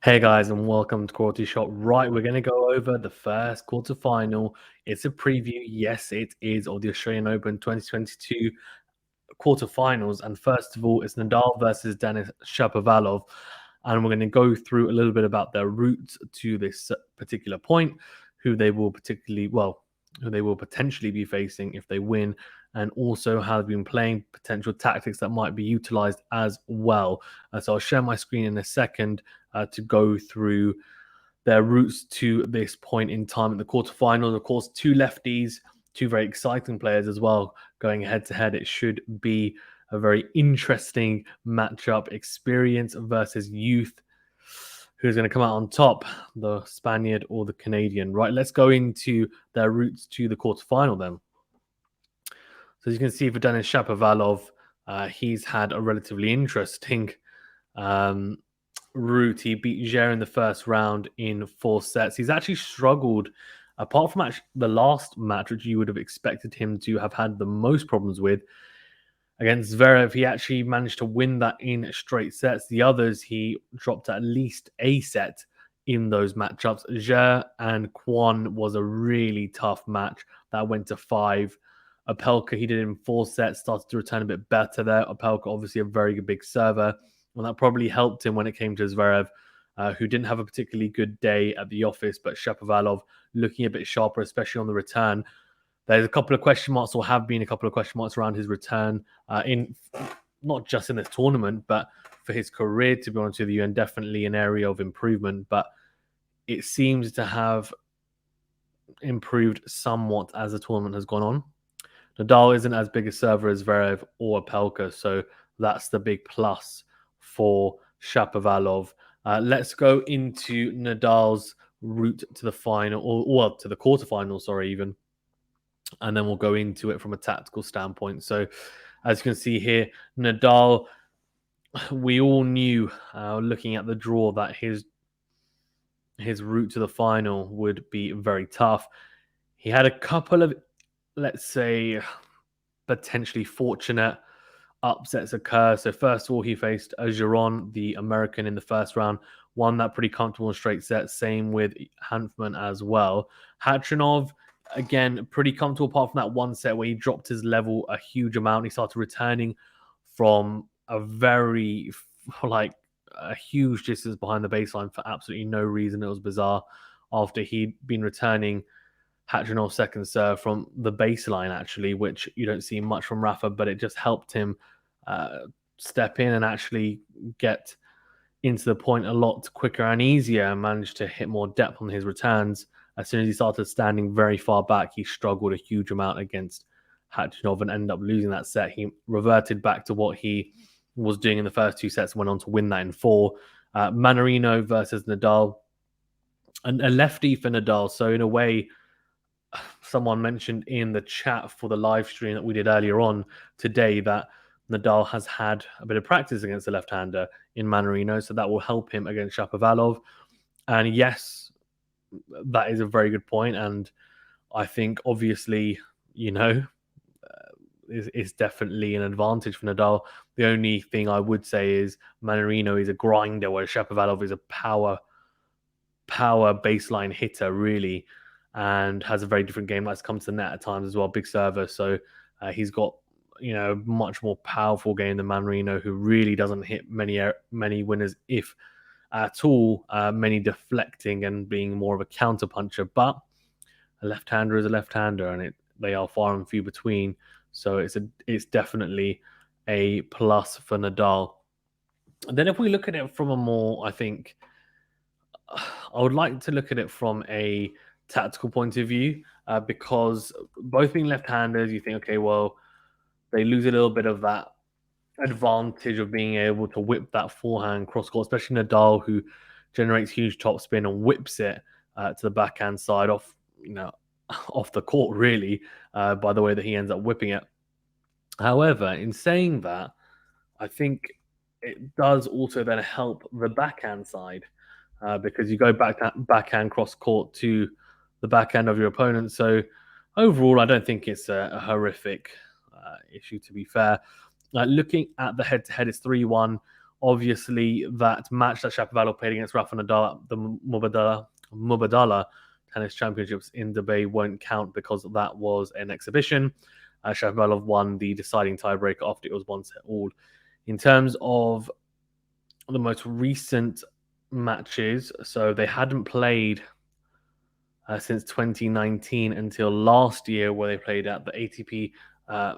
Hey guys, and welcome to Quality Shot. Right, we're going to go over the first quarterfinal. It's a preview. Yes, it is of the Australian Open 2022 quarterfinals. And first of all, it's Nadal versus Dennis Shapovalov. And we're going to go through a little bit about their route to this particular point, who they will potentially be facing if they win, and also how they've been playing, potential tactics that might be utilized as well. So I'll share my screen in a second to go through their routes to this point in time in the quarterfinals. Of course, two lefties, two very exciting players as well, going head to head. It should be a very interesting matchup. Experience versus youth. Who's going to come out on top, the Spaniard or the Canadian? Right, let's go into their routes to the quarterfinal then. So as you can see for Denis Shapovalov, he's had a relatively interesting route. He beat Zverev in the first round in 4 sets. He's actually struggled, apart from the last match, which you would have expected him to have had the most problems with. Against Zverev, he actually managed to win that in straight sets. The others, he dropped at least a set in those matchups. Zverev and Kwon was a really tough match that went to 5. Opelka, he did it in 4 sets, started to return a bit better there. Opelka, obviously a very good big server. And that probably helped him when it came to Zverev, who didn't have a particularly good day at the office, but Shapovalov looking a bit sharper, especially on the return. There's a couple of question marks, or have been a couple of question marks around his return in not just in this tournament, but for his career, to be honest with you, and definitely an area of improvement. But it seems to have improved somewhat as the tournament has gone on. Nadal isn't as big a server as Zverev or Opelka, so that's the big plus for Shapovalov. Let's go into Nadal's route to the final, or to the quarterfinal, sorry, even. And then we'll go into it from a tactical standpoint. So as you can see here, Nadal, we all knew looking at the draw that his route to the final would be very tough. He had a couple of, let's say, potentially fortunate upsets occur. So first of all, he faced Giron, the American, in the first round, won that pretty comfortable in straight set. Same with Hanfman as well. Khachanov, again, pretty comfortable apart from that one set where he dropped his level a huge amount. He started returning from a huge distance behind the baseline for absolutely no reason. It was bizarre after he'd been returning Khachanov's second serve from the baseline, actually, which you don't see much from Rafa, but it just helped him step in and actually get into the point a lot quicker and easier, and managed to hit more depth on his returns. As soon as he started standing very far back, he struggled a huge amount against Khachanov and ended up losing that set. He reverted back to what he was doing in the first 2 sets and went on to win that in 4. Mannarino versus Nadal, and a lefty for Nadal. So in a way, someone mentioned in the chat for the live stream that we did earlier on today that Nadal has had a bit of practice against the left-hander in Mannarino, so that will help him against Shapovalov. And yes, that is a very good point, and I think obviously, is definitely an advantage for Nadal. The only thing I would say is Mannarino is a grinder, whereas Shapovalov is a power baseline hitter, really, and has a very different game. Likes to come to the net at times as well. Big server, so he's got much more powerful game than Mannarino, who really doesn't hit many winners, if at all. Many deflecting and being more of a counter puncher, but a left-hander is a left-hander, and they are far and few between. So it's definitely a plus for Nadal. And then if we look at it from a more, I would like to look at it from a tactical point of view, because both being left-handers, you think, okay, well, they lose a little bit of that advantage of being able to whip that forehand cross-court, especially Nadal, who generates huge topspin and whips it to the backhand side off the court, really, by the way that he ends up whipping it. However, in saying that, I think it does also then help the backhand side, because you go backhand cross court to the backhand of your opponent. So overall, I don't think it's a horrific issue, to be fair. Looking at the head-to-head, it's 3-1 Obviously, that match that Shapovalov played against Rafa Nadal at the Mubadala Tennis Championships in Dubai won't count because that was an exhibition. Shapovalov won the deciding tiebreaker after it was 1-all. In terms of the most recent matches, so they hadn't played since 2019 until last year, where they played at the ATP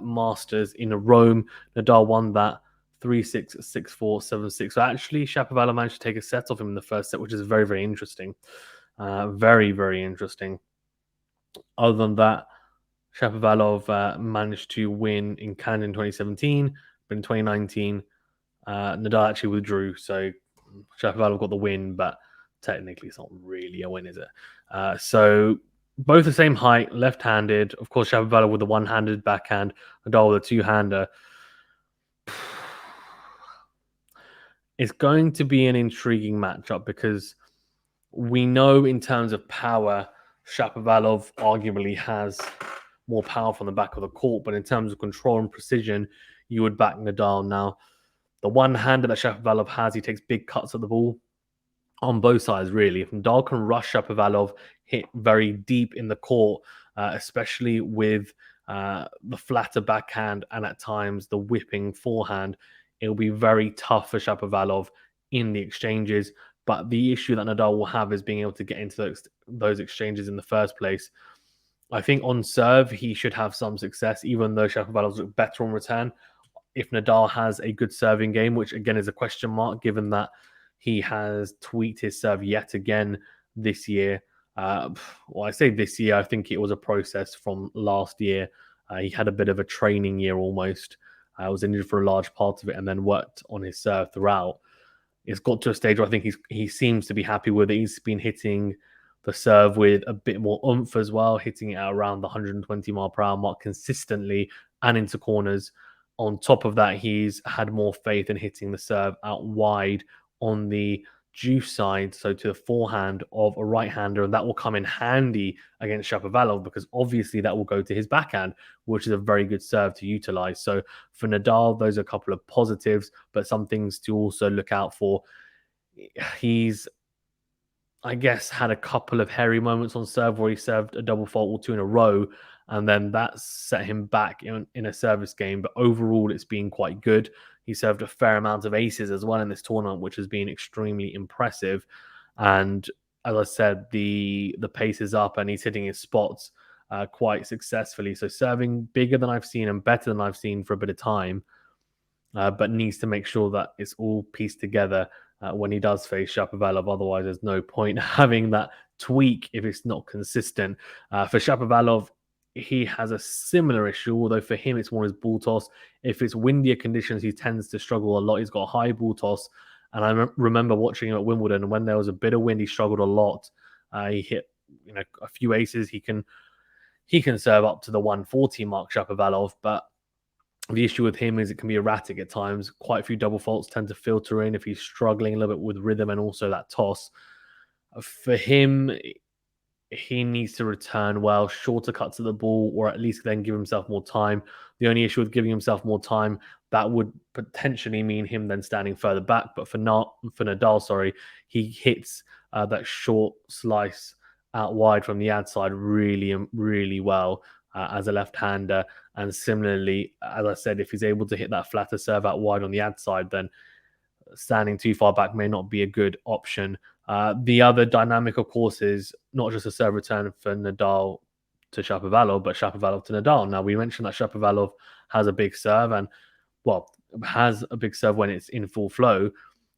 Masters in Rome. Nadal won that 3-6, 6-4, 7-6. So actually, Shapovalov managed to take a set off him in the first set, which is very, very interesting. Very, very interesting. Other than that, Shapovalov managed to win in Canada in 2017, but in 2019, Nadal actually withdrew. So Shapovalov got the win, but technically it's not really a win, is it? So both the same height, left-handed. Of course, Shapovalov with the one-handed backhand, Nadal with a two-hander. It's going to be an intriguing matchup because we know in terms of power, Shapovalov arguably has more power from the back of the court, but in terms of control and precision, you would back Nadal. Now, the one-hander that Shapovalov has, he takes big cuts at the ball on both sides, really. If Nadal can rush Shapovalov, hit very deep in the court, especially with the flatter backhand and at times the whipping forehand, it'll be very tough for Shapovalov in the exchanges. But the issue that Nadal will have is being able to get into those exchanges in the first place. I think on serve, he should have some success, even though Shapovalov's look better on return. If Nadal has a good serving game, which again is a question mark, given that he has tweaked his serve yet again this year. Well, I say this year, I think it was a process from last year. He had a bit of a training year almost. Was injured for a large part of it and then worked on his serve throughout. It's got to a stage where I think he seems to be happy with it. He's been hitting the serve with a bit more oomph as well, hitting it at around the 120 mile per hour mark consistently and into corners. On top of that, he's had more faith in hitting the serve out wide on the juice side, so to the forehand of a right-hander, and that will come in handy against Shapovalov because obviously that will go to his backhand, which is a very good serve to utilize. So for Nadal, those are a couple of positives, but some things to also look out for. He's, I guess, had a couple of hairy moments on serve where he served a double fault or two in a row, and then that set him back in a service game. But overall, it's been quite good. He served a fair amount of aces as well in this tournament, which has been extremely impressive. And as I said, the pace is up and he's hitting his spots quite successfully. So serving bigger than I've seen and better than I've seen for a bit of time, but needs to make sure that it's all pieced together when he does face Shapovalov. Otherwise, there's no point having that tweak if it's not consistent. For Shapovalov, he has a similar issue, although for him it's more his ball toss. If it's windier conditions, he tends to struggle a lot. He's got a high ball toss, and I remember watching him at Wimbledon, and when there was a bit of wind, he struggled a lot. He hit a few aces. He can serve up to the 140 mark, Shapovalov, but the issue with him is it can be erratic at times. Quite a few double faults tend to filter in if he's struggling a little bit with rhythm and also that toss. For him, he needs to return well, shorter cuts of the ball, or at least then give himself more time. The only issue with giving himself more time, that would potentially mean him then standing further back. But for Nadal, he hits that short slice out wide from the ad side really, really well as a left-hander. And similarly, as I said, if he's able to hit that flatter serve out wide on the ad side, then standing too far back may not be a good option. The other dynamic, of course, is not just a serve return for Nadal to Shapovalov, but Shapovalov to Nadal. Now, we mentioned that Shapovalov has a big serve and, has a big serve when it's in full flow.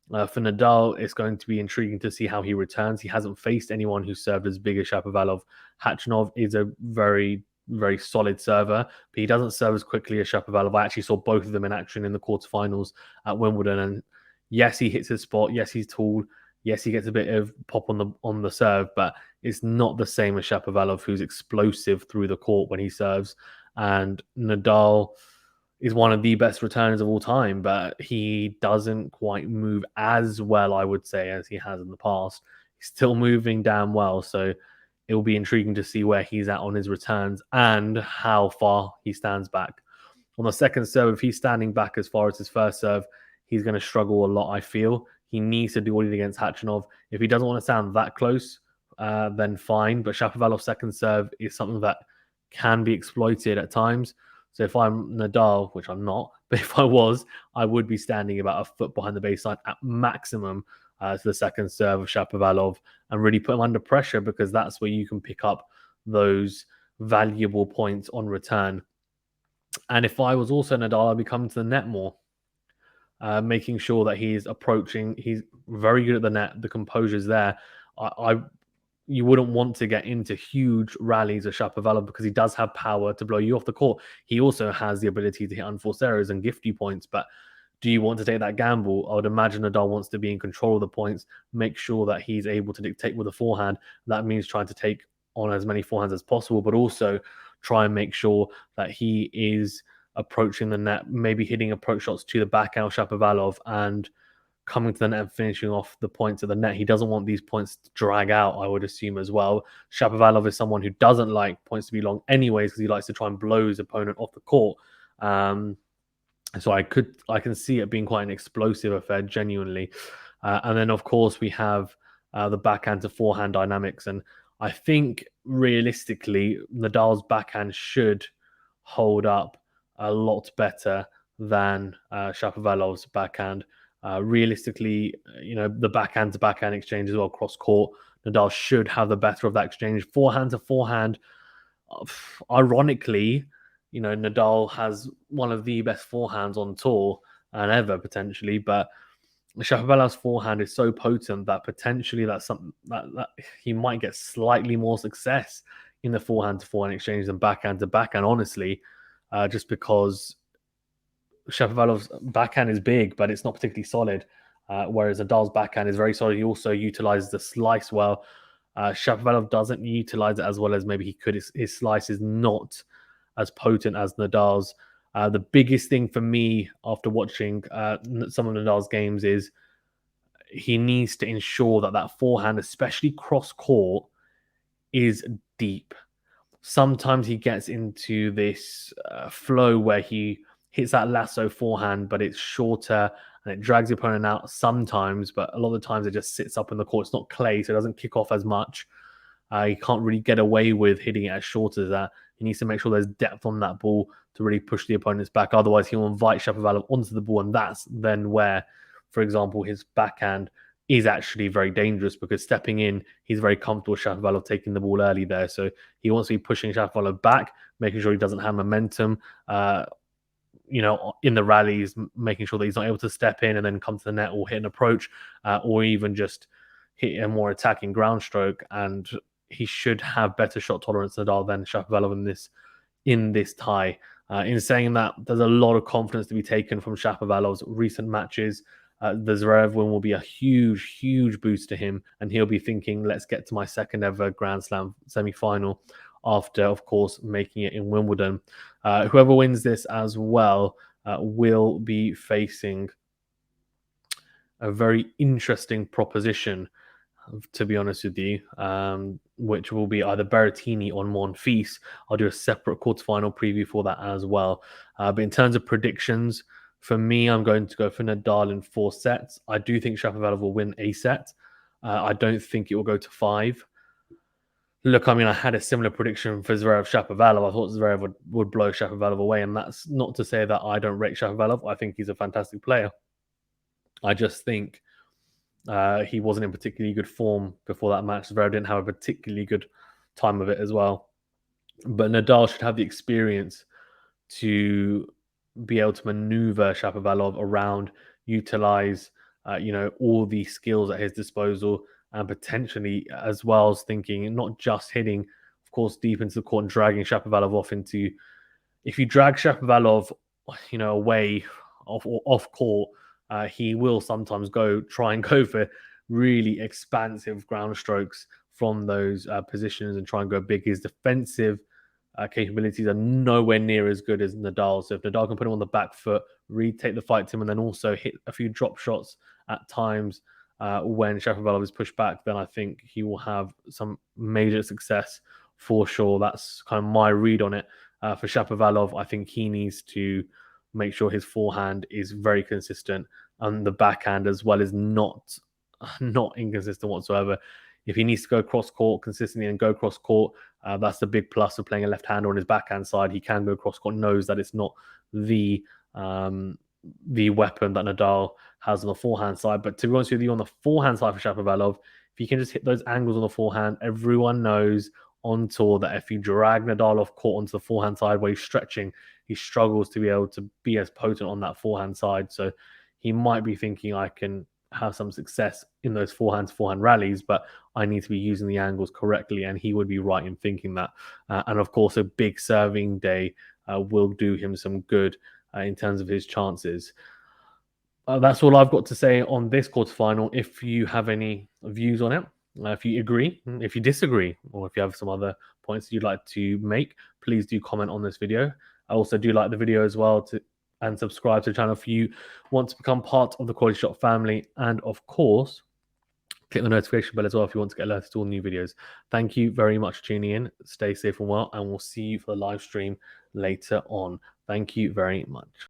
For Nadal, it's going to be intriguing to see how he returns. He hasn't faced anyone who served as big as Shapovalov. Khachanov is a very, very solid server, but he doesn't serve as quickly as Shapovalov. I actually saw both of them in action in the quarterfinals at Wimbledon, and yes, he hits his spot. Yes, he's tall. Yes, he gets a bit of pop on the serve, but it's not the same as Shapovalov, who's explosive through the court when he serves. And Nadal is one of the best returners of all time, but he doesn't quite move as well, I would say, as he has in the past. He's still moving damn well, so it will be intriguing to see where he's at on his returns and how far he stands back. On the second serve, if he's standing back as far as his first serve, he's going to struggle a lot, I feel. He needs to do what he did against Khachanov. If he doesn't want to sound that close, then fine. But Shapovalov's second serve is something that can be exploited at times. So if I'm Nadal, which I'm not, but if I was, I would be standing about a foot behind the baseline at maximum to the second serve of Shapovalov and really put him under pressure, because that's where you can pick up those valuable points on return. And if I was also Nadal, I'd be coming to the net more, making sure that he's approaching. He's very good at the net. The composure's there. You wouldn't want to get into huge rallies of Shapovalov because he does have power to blow you off the court. He also has the ability to hit unforced errors and gift you points, but do you want to take that gamble? I would imagine Nadal wants to be in control of the points, make sure that he's able to dictate with a forehand. That means trying to take on as many forehands as possible, but also try and make sure that he is approaching the net, maybe hitting approach shots to the backhand of Shapovalov and coming to the net and finishing off the points at the net. He doesn't want these points to drag out, I would assume, as well. Shapovalov is someone who doesn't like points to be long anyways, because he likes to try and blow his opponent off the court. So I can see it being quite an explosive affair, genuinely. And then, of course, we have the backhand to forehand dynamics. And I think, realistically, Nadal's backhand should hold up a lot better than Shapovalov's backhand. Realistically, the backhand to backhand exchange as well, cross court, Nadal should have the better of that exchange. Forehand to forehand, ironically, Nadal has one of the best forehands on tour and ever, potentially, but Shapovalov's forehand is so potent that potentially that's something that he might get slightly more success in the forehand to forehand exchange than backhand to backhand, honestly, just because Shapovalov's backhand is big, but it's not particularly solid, whereas Nadal's backhand is very solid. He also utilizes the slice well. Shapovalov doesn't utilize it as well as maybe he could. His slice is not as potent as Nadal's. The biggest thing for me after watching some of Nadal's games is he needs to ensure that forehand, especially cross court, is deep. Sometimes he gets into this flow where he hits that lasso forehand, but it's shorter and it drags the opponent out sometimes, but a lot of the times it just sits up in the court. It's not clay, so it doesn't kick off as much. He can't really get away with hitting it as short as that. He needs to make sure there's depth on that ball to really push the opponents back. Otherwise, he'll invite Shapovalov onto the ball, and that's then where, for example, his backhand is actually very dangerous, because stepping in, he's very comfortable with Shapovalov taking the ball early there. So he wants to be pushing Shapovalov back, making sure he doesn't have momentum, in the rallies, making sure that he's not able to step in and then come to the net or hit an approach, or even just hit a more attacking ground stroke. And he should have better shot tolerance than Nadal than Shapovalov in this tie. In saying that, there's a lot of confidence to be taken from Shapovalov's recent matches. The Zverev win will be a huge, huge boost to him, and he'll be thinking, let's get to my second ever Grand Slam semi-final, after, of course, making it in Wimbledon. Whoever wins this as well will be facing a very interesting proposition, to be honest with you, which will be either Berrettini or Monfils. I'll do a separate quarterfinal preview for that as well. But in terms of predictions, for me, I'm going to go for Nadal in 4 sets. I do think Shapovalov will win a set. I don't think it will go to 5. Look, I mean, I had a similar prediction for Zverev Shapovalov. I thought Zverev would blow Shapovalov away, and that's not to say that I don't rate Shapovalov. I think he's a fantastic player. I just think he wasn't in particularly good form before that match. Zverev didn't have a particularly good time of it as well. But Nadal should have the experience to be able to maneuver Shapovalov around, utilize, all the skills at his disposal, and potentially as well as thinking, not just hitting, of course, deep into the court and dragging Shapovalov off into. If you drag Shapovalov, away off court, he will sometimes try and go for really expansive ground strokes from those positions and try and go big. His defensive capabilities are nowhere near as good as Nadal. So if Nadal can put him on the back foot, retake the fight to him, and then also hit a few drop shots at times when Shapovalov is pushed back, then I think he will have some major success for sure. That's kind of my read on it. For Shapovalov, I think he needs to make sure his forehand is very consistent. and the backhand as well is not inconsistent whatsoever. If he needs to go cross court consistently and go cross court, that's the big plus of playing a left hander on his backhand side. He can go cross court, knows that it's not the weapon that Nadal has on the forehand side. But to be honest with you, on the forehand side for Shapovalov, if you can just hit those angles on the forehand, everyone knows on tour that if you drag Nadal off court onto the forehand side where he's stretching, he struggles to be able to be as potent on that forehand side. So he might be thinking, I can have some success in those forehand rallies, but I need to be using the angles correctly. And he would be right in thinking that. And of course, a big serving day will do him some good in terms of his chances. That's all I've got to say on this quarterfinal. If you have any views on it, if you agree, if you disagree, or if you have some other points you'd like to make, please do comment on this video. I also do like the video as well, and subscribe to the channel if you want to become part of the Quality Shot family. And of course, click the notification bell as well if you want to get alerted to all new videos. Thank you very much for tuning in. Stay safe and well, and we'll see you for the live stream later on. Thank you very much.